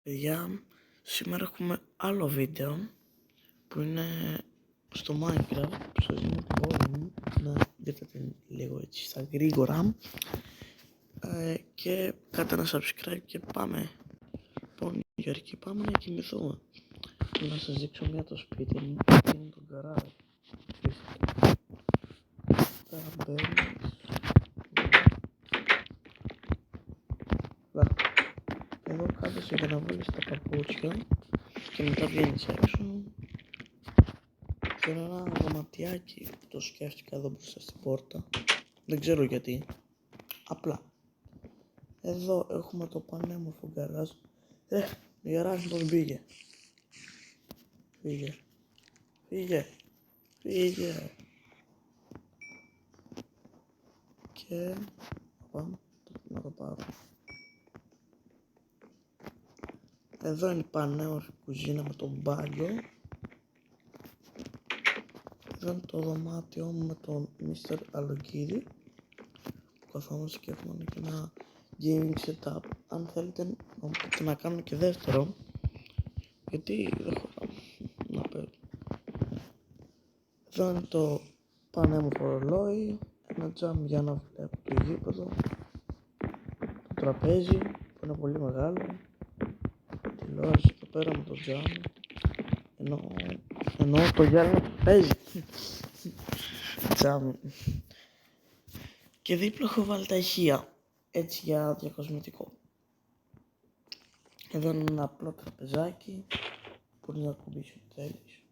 Παιδιά, σήμερα έχουμε άλλο βίντεο που είναι στο Minecraft, που σας δίνω την πόλη μου, να δείτε την λίγο έτσι στα γρήγορα και κάντε ένα subscribe και πάμε. Λοιπόν, Γιώργη, πάμε να κοιμηθούμε. Να σας δείξω μια το σπίτι μου, είναι το γκαράζ. Τα μπαίνεις. Εδώ κάθεσαι για να βάλεις τα παπούτσια και μετά βγαίνεις έξω. Θέλω ένα δωματιάκι που το σκέφτηκα εδώ μπροστά στην πόρτα. Δεν ξέρω γιατί. Απλά. Εδώ έχουμε το πανέμορφο γκαράζ. Η γαράζ πώς πήγε. Φύγε. Και πάμε να το πάρω. Εδώ είναι η πανέμορφη κουζίνα με τον μπάλιο. Εδώ είναι το δωμάτιό μου με τον Mr. Αλοκίδη. Καθόμαστε και έχουμε και ένα gaming setup. Αν θέλετε να κάνουμε και δεύτερο, γιατί δεν χωράμε να παίρνω. Εδώ είναι το πανέμορφο ρολόι, ένα τζάμ για να βλέπω το γήπεδο, το τραπέζι που είναι πολύ μεγάλο, τηλεόραση εδώ πέρα με το τζάμ, ενώ το γυάλινο τραπέζι. Τζάμ. Και δίπλα έχω βάλει τα ηχεία, έτσι για διακοσμητικό. Εδώ είναι ένα απλό τραπεζάκι, μπορεί να κουμπίσει ό,τι θέλεις.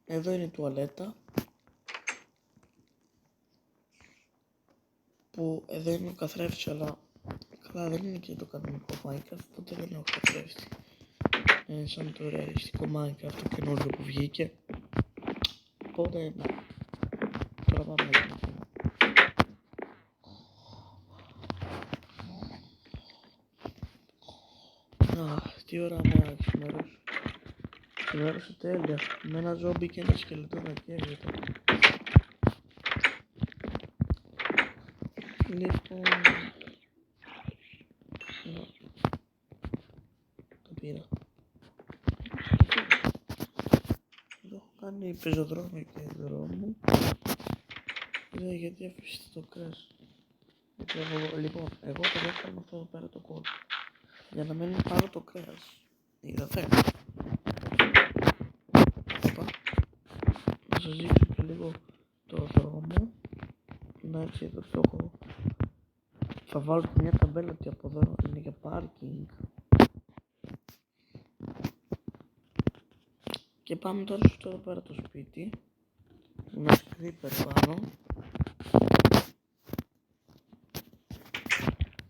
Εδώ είναι η τουαλέτα, που εδώ είναι ο καθρέφτης, αλλά καλά δεν είναι και το κανονικό Minecraft, οπότε δεν έχω καθρέφτη. Είναι σαν το ρεαλιστικό Minecraft, το καινούργιο που βγήκε. Οπότε, τώρα πάμε να δούμε. Τι ώρα μέρα ξημέρωσε. Ξημέρωσε τέλεια, με ένα ζόμπι και ένα σκελετό να καίγεται. Λοιπόν, το πήρα. Εδώ έχω κάνει πεζοδρόμιο και δρόμο. Εδώ γιατί αφήσετε το κρέας. Λοιπόν, εγώ το έκανα αυτό εδώ πέρα το κόλπο, για να μην πάρω το κρέας. Είδατε. Να σας δείξω και λίγο το δρόμο. Να έτσι εδώ το έχω. Θα βάλω και μια ταμπέλα ότι από εδώ είναι για πάρκινγκ. Και πάμε τώρα στο εδώ πέρα το σπίτι. Ένα σκρίπερ πάνω.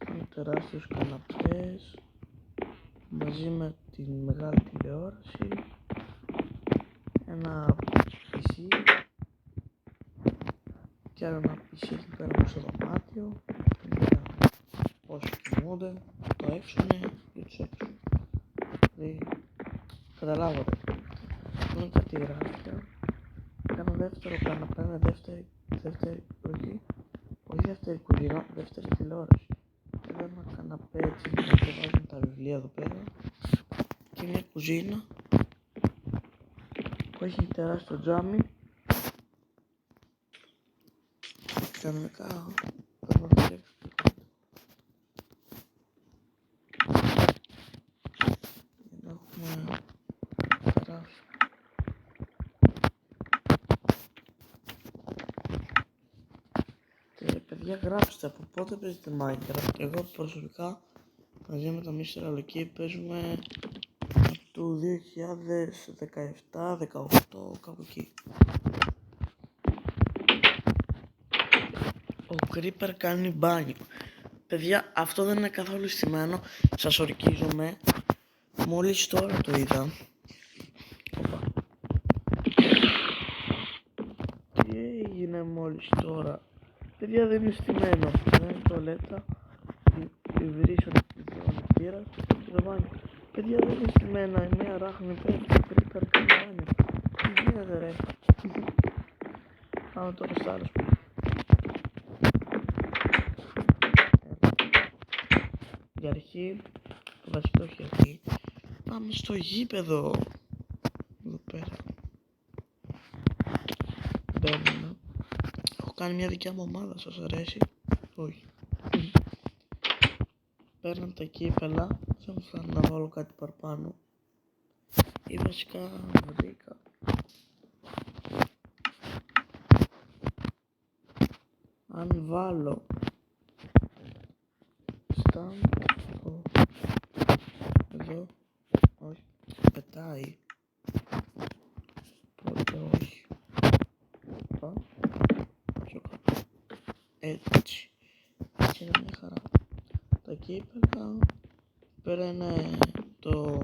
Είναι τεράστιους καναπές μαζί με την μεγάλη τηλεόραση. Ένα PC και άλλο ένα PC εκεί πέρα στο δωμάτιο. Όσοι κοιμούνται, το έξουνε ή τους έξω. Καταλάβατε. Είναι κάτι γράφια. Κάνω δεύτερο καναπέ με δεύτερη κουζίνα, δεύτερη τηλεόραση. Εδώ ένα καναπέ έτσι που βάζουν τα βιβλία εδώ πέρα. Και μια κουζίνα που έχει τεράστιο τζάμι. Κανονικά πρέπει να δουλεύει. Εδώ έχουμε τεράστιο. Και παιδιά, γράψτε από πότε παίζετε Minecraft. Εγώ προσωπικά μαζί με τον Mr. Αλοκίδη παίζουμε από το 2017-18 κάπου εκεί. Ο Creeper κάνει μπάνιο. Παιδιά, αυτό δεν είναι καθόλου στημένο. Σας ορκίζομαι. Μόλις τώρα το είδα. Τι έγινε μόλις τώρα. Παιδιά, δεν είναι στημένο. Δεν είναι τουαλέτα. Βρίσω την πύρα και το μπάνιο. Παιδιά, δεν είναι στημένα. Είναι μια ράχνη πέφτει. Creeper κάνει μπάνιο. Τι γίνεται ρε. Πάμε τώρα στο άλλο σπίτι. για αρχή, βασικά όχι αρχή, πάμε στο γήπεδο. Εδώ πέρα. Μπαίνουμε. Έχω κάνει μια δικιά μου ομάδα, σας αρέσει? Όχι. Παίρνω τα κύπελα, δεν μου φτάνει να βάλω κάτι παραπάνω. Ή βασικά βρήκα. Αν βάλω stamp εδώ, όχι, πετάει. Οπότε όχι. Πιο κάτω. Έτσι. Έτσι είναι μια χαρά. Τα κύπελα πέρα είναι το...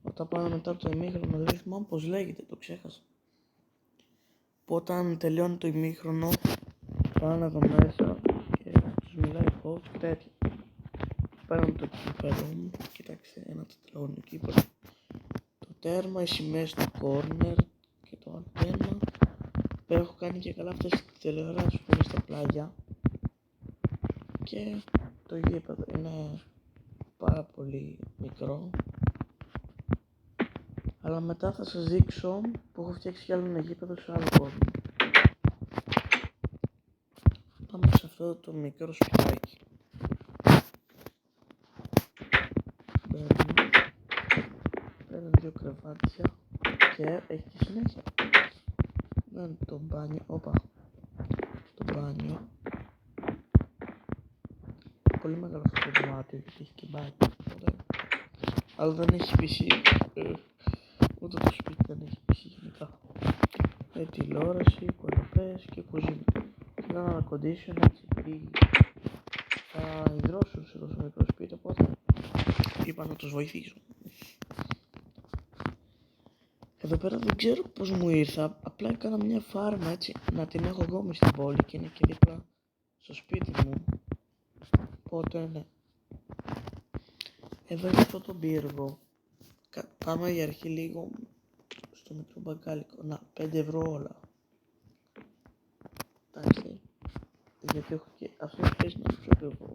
Όταν πάμε μετά από το ημίχρονο, δεν θυμάμαι πως λέγεται, το ξέχασα. Που όταν τελειώνει το ημίχρονο, πάνε εδώ μέσα και τους μιλάει coach και τέτοια. Παίρνω το κύπελο μου, κοίταξε ένα τετράγωνο κύπελο. Το τέρμα, οι σημαίες του corner και το άλλο τέρμα. Πέρα έχω κάνει και καλά αυτές τις τηλεοράσεις που είναι στα πλάγια. Και το γήπεδο είναι πάρα πολύ μικρό. Αλλά μετά θα σας δείξω που έχω φτιάξει κι άλλο ένα γήπεδο σε άλλο κόσμο. Πάμε σε αυτό το μικρό σπιτάκι. Παίρνω δύο κρεβάτια και έχει και συνέχεια. Δεν το μπάνιο, όπα. Το μπάνιο. Πολύ μεγάλο αυτό το δωμάτιο γιατί έχει και μπάνιο. Αλλά δεν έχει PC. Ούτε το σπίτι δεν έχει PC γενικά. Τηλεόραση, κολοπές και κουζίνα. Και ένα condition έτσι επειδή θα υδρώσουν σε τόσο μικρό σπίτι, οπότε είπα να τους βοηθήσω. Εδώ πέρα δεν ξέρω πως μου ήρθα, απλά έκανα μια φάρμα έτσι να την έχω εγώ μες στην πόλη και είναι και δίπλα στο σπίτι μου. Οπότε ναι. Εδώ είναι αυτό το πύργο. Πάμε για αρχή λίγο στο μικρό μπαγκάλικο. Να, 5 ευρώ όλα. Εντάξει. Γιατί έχω και αυτό πέσει να πιο ακριβό.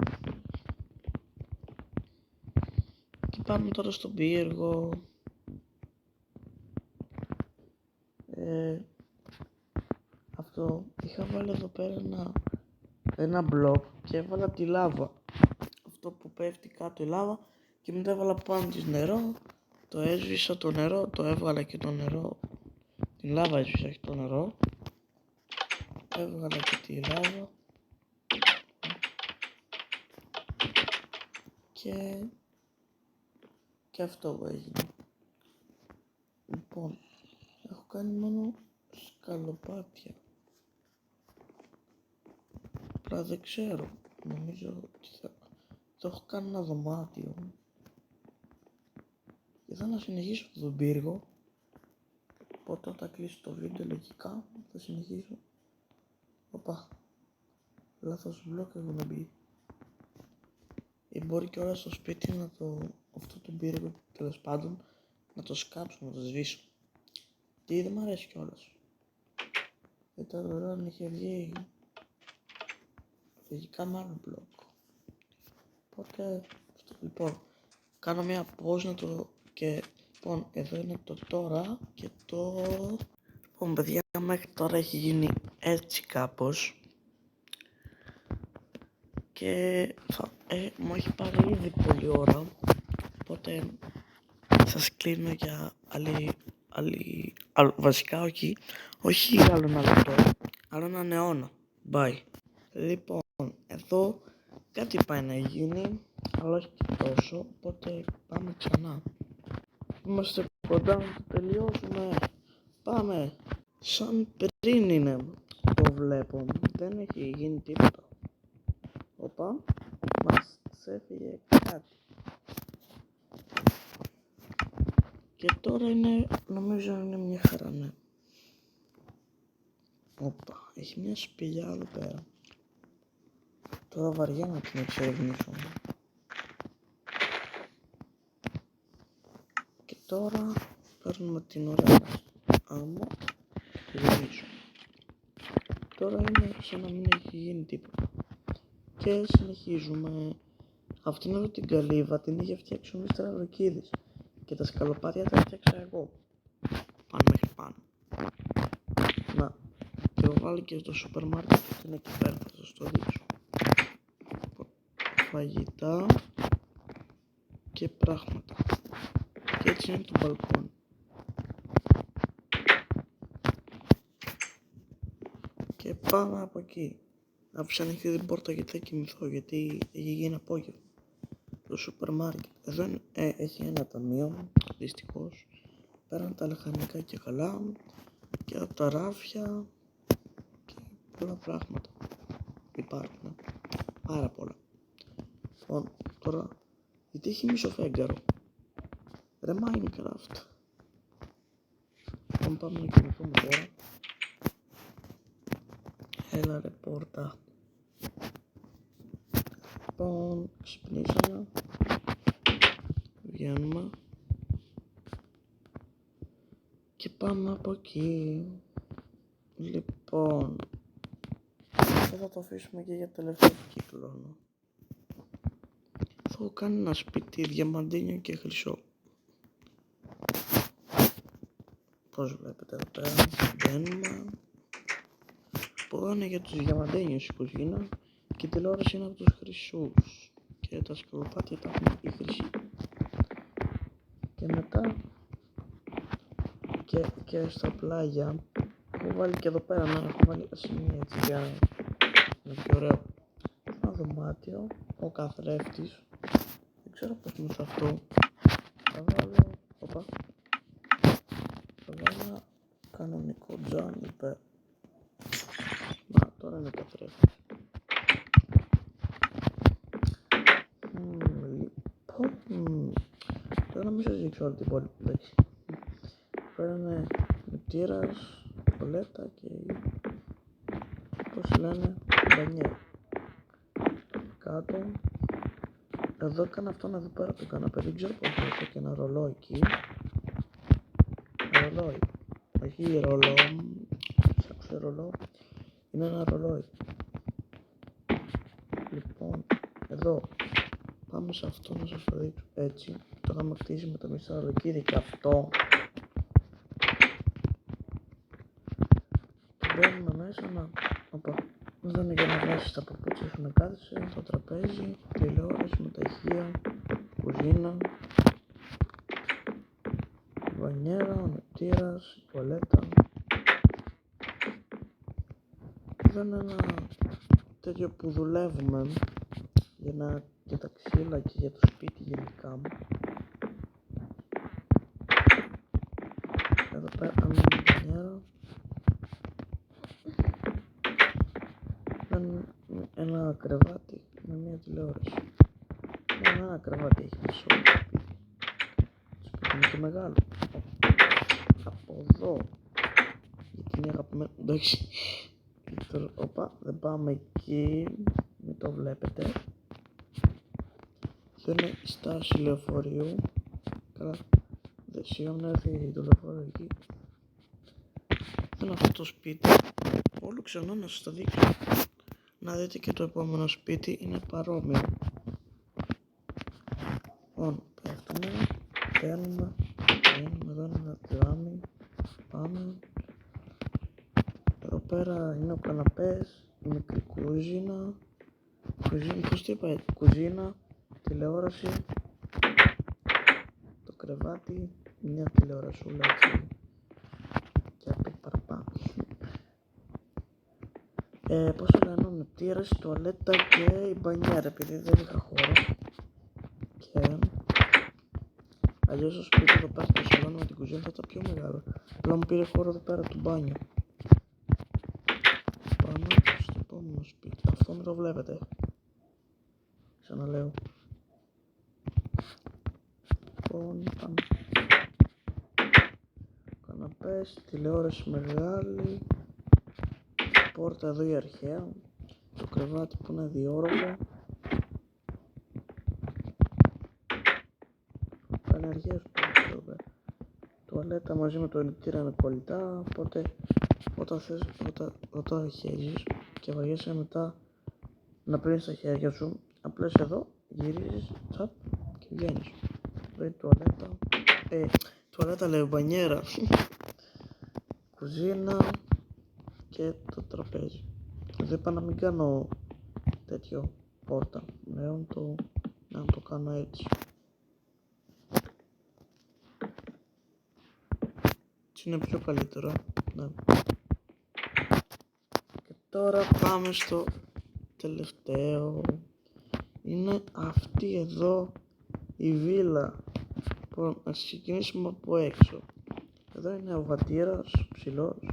Και πάμε τώρα στον πύργο. Αυτό είχα βάλει εδώ πέρα ένα μπλοκ και έβαλα τη λάβα. Αυτό που πέφτει κάτω η λάβα και μετά έβαλα πάνω της νερό. Το έσβησα το νερό, το έβγαλα και το νερό. Την λάβα έσβησα και το νερό. Έβγαλα και τη λάβα. Και αυτό έγινε. Λοιπόν, έχω κάνει μόνο σκαλοπάτια. Απλά δεν ξέρω. Νομίζω ότι το έχω κάνει ένα δωμάτιο. Και θα να συνεχίσω αυτό τον πύργο. Οπότε όταν κλείσω το βίντεο λογικά θα συνεχίσω. Οπα. Λάθος μπλοκ έχουν μπει. Ή μπορεί και όλα στο σπίτι να αυτό το πύργο τέλος πάντων να το σκάψω, να το σβήσω. Τι δεν μ' αρέσει κιόλας. Ήταν ωραίο αν είχε βγει λογικά με άλλο μπλοκ. Οπότε αυτό λοιπόν. Κάνω μια pause να το και λοιπόν εδώ είναι το τώρα και το... Λοιπόν παιδιά, μέχρι τώρα έχει γίνει έτσι κάπως. Και μου έχει πάρει ήδη πολλή ώρα. Οπότε σας κλείνω για βασικά όχι άλλο ένα λεπτό, άλλο έναν αιώνα. Bye. Λοιπόν, εδώ κάτι πάει να γίνει, αλλά όχι και τόσο, οπότε πάμε ξανά. Είμαστε κοντά να το τελειώσουμε. Πάμε. Σαν πριν είναι, το βλέπω. Δεν έχει γίνει τίποτα. Οπα, μας έφυγε κάτι. Και τώρα είναι, νομίζω είναι μια χαρά, ναι. Οπα, έχει μια σπηλιά εδώ πέρα. Τώρα βαριά να την εξερευνήσω. Και τώρα παίρνουμε την ωραία μας άμμο και τη γυρίζουμε. Τώρα είναι σαν να μην έχει γίνει τίποτα. Και συνεχίζουμε. Αυτήν εδώ την καλύβα την είχε φτιάξει ο Μίστερ Αυροκίδης και τα σκαλοπάτια τα έφτιαξα εγώ. Πάνω μέχρι πάνω. Να, και έχω βάλει και στο σούπερ μάρκετ που είναι εκεί πέρα, θα σας το δείξω. Φαγητά και πράγματα. Και έτσι είναι το μπαλκόνι. Και πάμε από εκεί. Άφησα ανοιχτή την πόρτα γιατί θα κοιμηθώ, γιατί έχει γίνει απόγευμα. Το σούπερ μάρκετ. Εδώ έχει ένα ταμείο, δυστυχώς. Πέραν τα λαχανικά και καλά. Και από τα ράφια. Και πολλά πράγματα. Υπάρχουν. Πάρα πολλά. Λοιπόν, τώρα, γιατί έχει μισοφέγγαρο. Ρε Minecraft. Λοιπόν, πάμε να κοιμηθούμε τώρα. Έλα ρε πόρτα. Λοιπόν, ξυπνήσαμε. Βγαίνουμε. Και πάμε από εκεί. Λοιπόν, αυτό θα το αφήσουμε και για τελευταίο κύκλο. Θα έχω κάνει ένα σπίτι διαμαντίνιο και χρυσό. Πώς βλέπετε εδώ πέρα, μπαίνουμε. Από εδώ είναι για τους διαμαντίνιους η κουζίνα και η τηλεόραση είναι από τους χρυσούς. Και τα σκαλοπάτια τα έχουν οι χρυσοί. Και μετά και στα πλάγια έχω βάλει και εδώ πέρα, να έχω βάλει τα σημεία έτσι για να είναι πιο ωραίο. Ένα δωμάτιο, ο καθρέφτης, δεν ξέρω πώς είναι σε αυτό. Θα βάλω, θα βάλω κανονικό τζάνι πέρα. Να, τώρα είναι καθρέφτης. Λοιπόν, τώρα μην σας δείξω όλη την πόλη που έχει. Πέρα είναι μητήρας, τουαλέτα και πώς λένε, μπανιέρα. Κάτω, εδώ έκανα αυτόν εδώ πέρα το καναπέ, δεν ξέρω πώς έχω και ένα ρολόι εκεί. Ρολόι, όχι ρολό, ψάξε ρολό, είναι ένα ρολόι. Λοιπόν, εδώ, πάμε σε αυτό να σας το δείξω, έτσι, το είχαμε κτίσει με το μισθαροκίδι και αυτό. Μπαίνουμε μέσα να, εδώ είναι για να βάσεις τα παπούτσια σου να κάθεσαι, το τραπέζι, τηλεόραση με τα ηχεία, κουζίνα, μπανιέρα, ο νηπτήρας, η τουαλέτα. Εδώ είναι ένα τέτοιο που δουλεύουμε για τα ξύλα και για το σπίτι γενικά μου. Εδώ πέρα είναι η μπανιέρα. Ένα κρεβάτι με μια τηλεόραση. Ένα κρεβάτι έχει μισό το σπίτι. Το σπίτι είναι και μεγάλο. Από εδώ, γιατί είναι αγαπημένο. Εντάξει. Οπα, δεν πάμε εκεί. Μην το βλέπετε. Αυτό είναι η στάση λεωφορείου. Καλά. Σιγά να έρθει το λεωφορείο εκεί. Είναι αυτό το σπίτι. Όλο ξανά να σας το δείξω. Να δείτε και το επόμενο σπίτι είναι παρόμοιο. Λοιπόν, πέφτουμε, παίρνουμε, εδώ είναι ένα τζάμι, πάμε. Εδώ πέρα είναι ο καναπές, η μικρή κουζίνα, πώς το είπα, κουζίνα, τηλεόραση, το κρεβάτι, μια τηλεορασούλα έτσι και απ' παραπάνω. Πώς το λένε, ο νηπτήρας, η τουαλέτα και η μπανιέρα, επειδή δεν είχα χώρο. Και αλλιώς το σπίτι εδώ πέρα, το σαλόνι με την κουζίνα θα ήταν πιο μεγάλο. Αλλά μου πήρε χώρο εδώ πέρα του μπάνιου. Πάμε στο επόμενο σπίτι. Αυτό μην το βλέπετε. Ξαναλέω. Λοιπόν, πάμε. Καναπές, τηλεόραση μεγάλη. Πόρτα εδώ η αρχαία. Το κρεβάτι που είναι διόροφο. Είναι αρχαίες πόρτες εδώ πέρα. Τουαλέτα μαζί με το νηπτήρα είναι κολλητά. Οπότε όταν χέζεις και βαριέσαι μετά να πλύνεις τα χέρια σου, απλώς εδώ γυρίζεις, τσαπ, και βγαίνεις. Εδώ είναι τουαλέτα, τουαλέτα λέω, μπανιέρα, κουζίνα και το τραπέζι. Εδώ είπα να μην κάνω τέτοιο πόρτα, να το κάνω έτσι. Έτσι είναι πιο καλύτερο, ναι. Και τώρα πάμε στο τελευταίο. Είναι αυτή εδώ η βίλα. Λοιπόν, ας ξεκινήσουμε από έξω. Εδώ είναι ο βατήρας, ψηλός,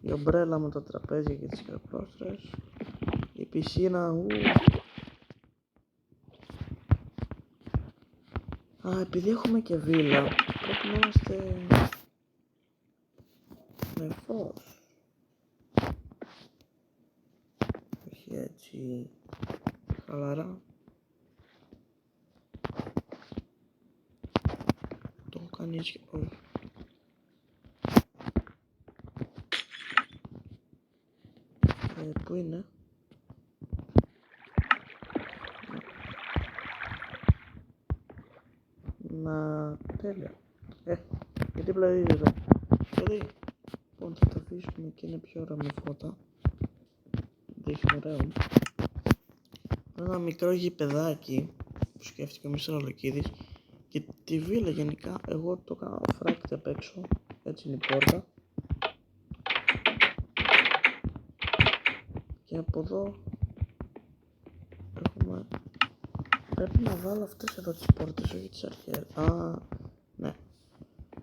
η ομπρέλα με τα τραπέζια και τις καρπόστρες, η πισίνα, επειδή έχουμε και βίλα, πρέπει να είμαστε με φως. Όχι έτσι χαλαρά. Το έχω κάνει έτσι και όχι. Πού είναι? Τέλεια. Γιατί πλαδίζει εδώ? Δηλαδή, λοιπόν, θα τα αφήσουμε και είναι πιο ώρα με φώτα. Δείχνει ωραίο. Ένα μικρό γηπεδάκι που σκέφτηκε ο Μισραλοκίδης. Και τη βίλα γενικά εγώ το έκανα φράκτη απ' έξω. Έτσι είναι η πόρτα. Και από εδώ έχουμε... Πρέπει να βάλω αυτές εδώ τις πόρτες, όχι τις αρχές. Ναι.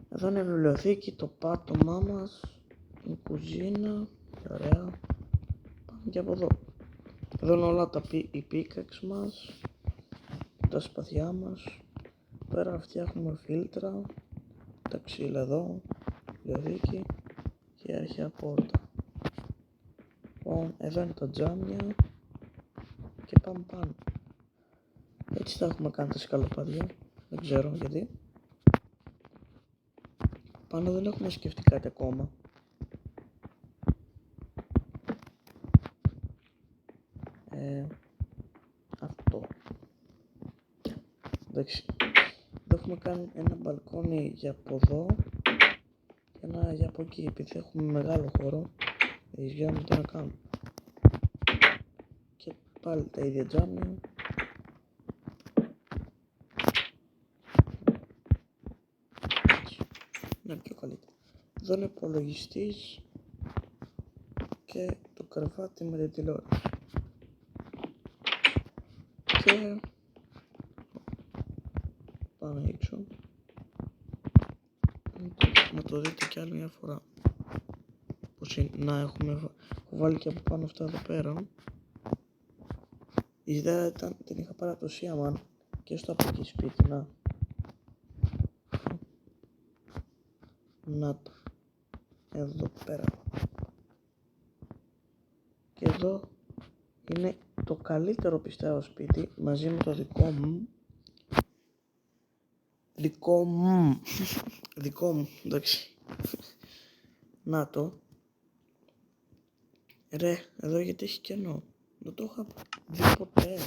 Εδώ είναι η βιβλιοθήκη, το πάτωμά μας, η κουζίνα, ωραία. Πάμε και από εδώ. Εδώ είναι όλα οι πίκαξ μας, τα σπαθιά μας. Πέρα φτιάχνουμε φίλτρα, τα ξύλα εδώ, βιβλιοθήκη και η αρχαία πόρτα. Λοιπόν, εδώ είναι τα τζάμια και πάμε πάνω. Έτσι θα έχουμε κάνει τα σκαλοπάτια, δεν ξέρω γιατί. Πάνω δεν έχουμε σκεφτεί κάτι ακόμα. Αυτό. Εντάξει. Εδώ έχουμε κάνει ένα μπαλκόνι για από εδώ και ένα για από εκεί, επειδή έχουμε μεγάλο χώρο. Για τι να κάνουμε. Και πάλι τα ίδια τζάμια. Είναι πιο καλύτερο. Εδώ είναι υπολογιστής και το κρεβάτι με την τηλεόραση. Και πάμε έξω να το δείτε κι άλλη μια φορά πως είναι, έχω βάλει και από πάνω αυτά εδώ πέρα. Η ιδέα ήταν, την είχα πάρει από το Σίαμαν και στο από εκεί σπίτι, να το εδώ πέρα. Και εδώ είναι το καλύτερο πιστεύω σπίτι μαζί με το δικό μου, εντάξει. Να το. Ρε, εδώ γιατί έχει κενό. Δεν το είχα δει ποτέ.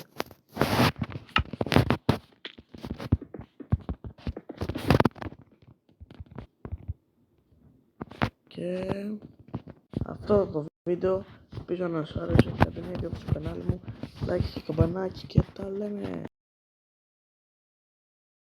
Και αυτό το βίντεο ελπίζω να σας άρεσε. Κάντε μια εγγραφή στο κανάλι μου, like και καμπανάκι και τα λέμε.